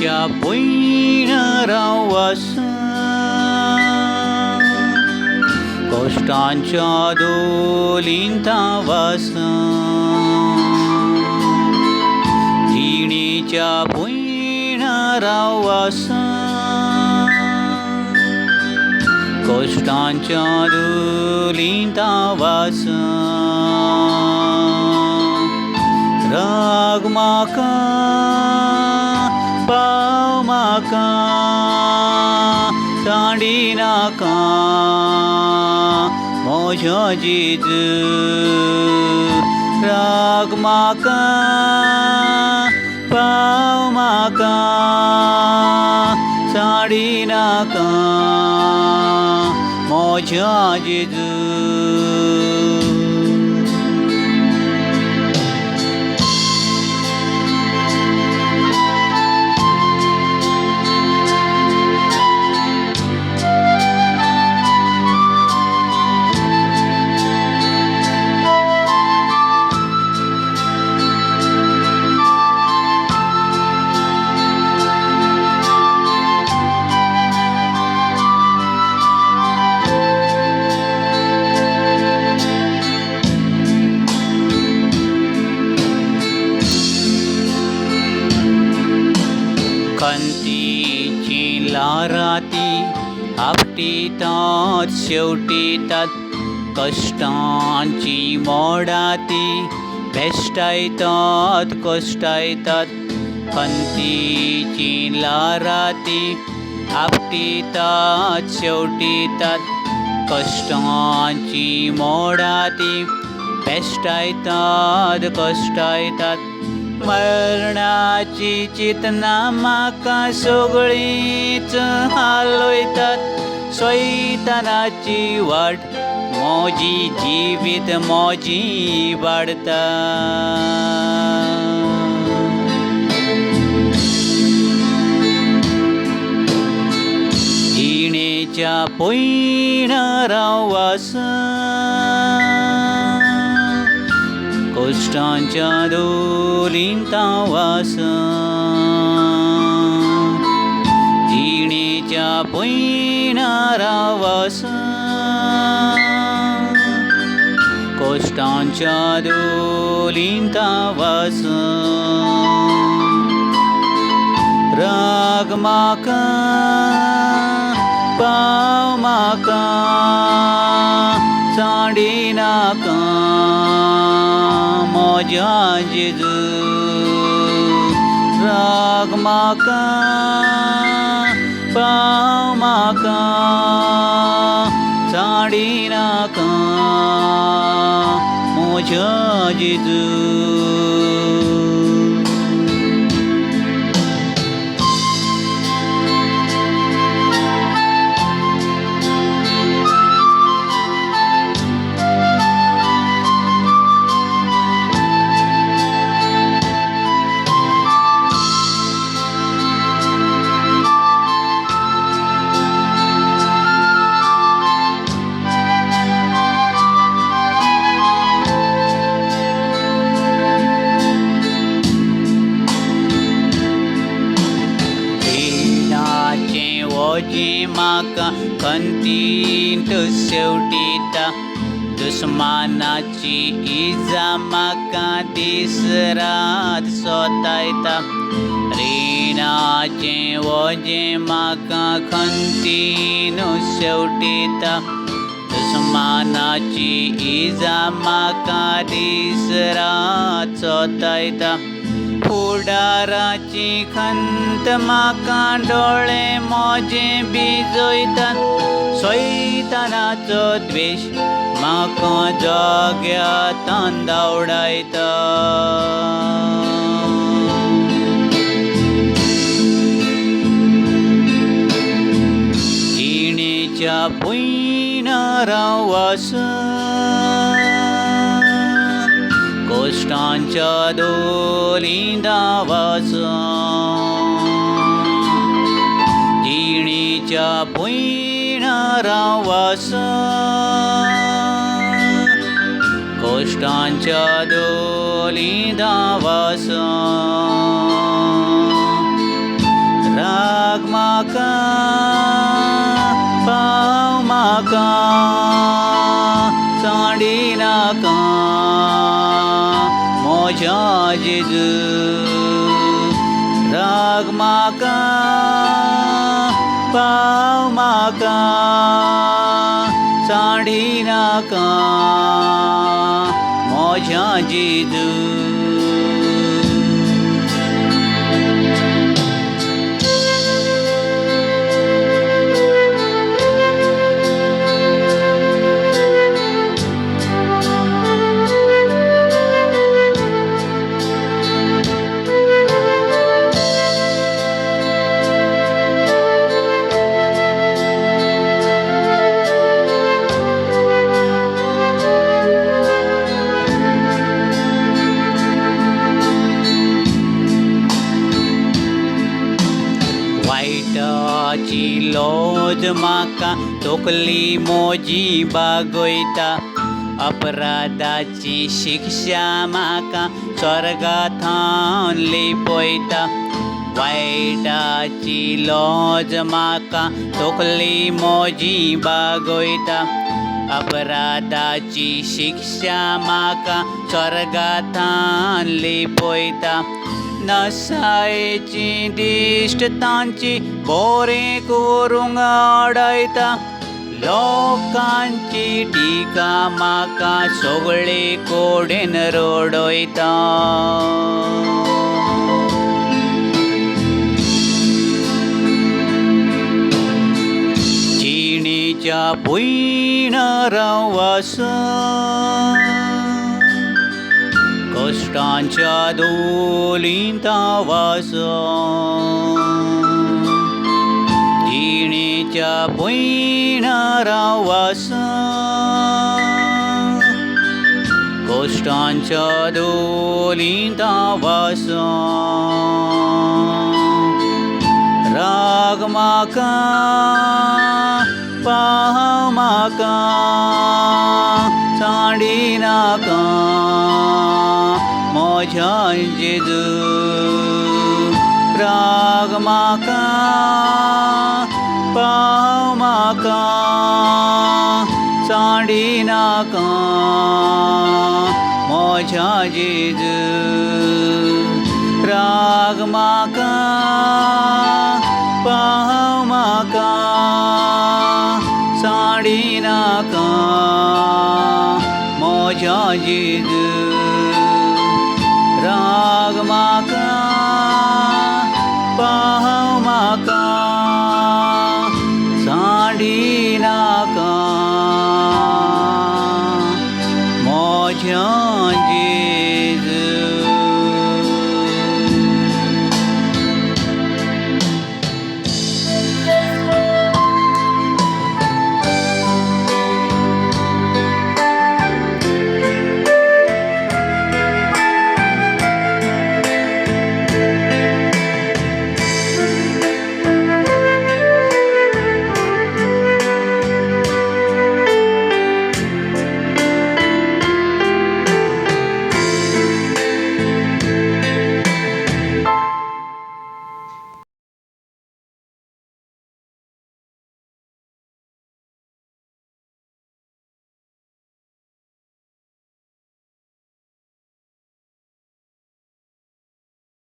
जिणेच्या पैणराव वास कष्टांच्या दोलींता वास जिणेच्या पैणराव वास कष्टांच्या दोलींता वास राग म्हाका पाव म्हाका सांडी नाका म्हज्या जेजू राग म्हाका पाव म्हाका सांडी नाका म्हज्या जेजू खंतीची लाराती आपटितात शेवटितात कश्टांची मोडाती भेश्टायतात कश्टायतात खंतीची लाराती आपटितात शेवटितात कश्टांची मोडाती भेश्टायतात कश्टायतात मरणाची चितना म्हाका सगळींच हालयतात सैतानाची वाट म्हजी जिवीत म्हजी वाडता जिणेच्या पैणराव वास कष्टांच्या दोलींता वास जिणेच्या पैणराव वास कष्टांच्या दोलींता वास राग म्हाका पाव म्हाका सांडी नाका म्हज्या जेजू राग म्हाका पाव म्हाका सांडी नाका म्हज्या जेजू ओजे म्हाका खंतींत शेवटिता दुस्मानाची इजा म्हाका दीस रात सोतायता रिणाचें ओजे म्हाका खंतीन शेवटिता दुस्मानाची इजा म्हाका दीस रात सोतायता फुडाराची खंत म्हाका डोळे म्हजे भिजयतात सैतानाचो द्वेश म्हाका जाग्यार धांवडायता जिणेच्या पैणराव वास कष्टांच्या दोलींता वास जिणेच्या पैणराव वास कष्टांच्या दोलींता वास जेजू राग म्हाका पाव म्हाका सांडी नाका म्हज्या जेजू वायटाची लॉज म्हाका तोकली मोजी बागयता अपराधाची शिक्षा म्हाका स्वर्गांत लिपयता वायटाची लॉज म्हाका तोकली मोजी बागयता अपराधाची शिक्षा म्हाका स्वर्गांत लिपयता नसायेची दिश्ट तांची बरें करूंक आडयता लोकांची टिका म्हाका सगळे कोडेन रडयता जिणेच्या भुंयणारां वासा कश्टांच्या दोलींत वासा जिणेच्या भुंयणारां वासा कश्टांच्या दोलींत वासा राग म्हाका पाव म्हाका सांडी नाका म्हज्या जेजू राग म्हाका पाव म्हाका सांडी नाका म्हज्या जेजू राग म्हाका पाव म्हाका सांडी नाका म्हज्या जेजू राग म्हाका पाव म्हाका सांडी नाका म्हज्या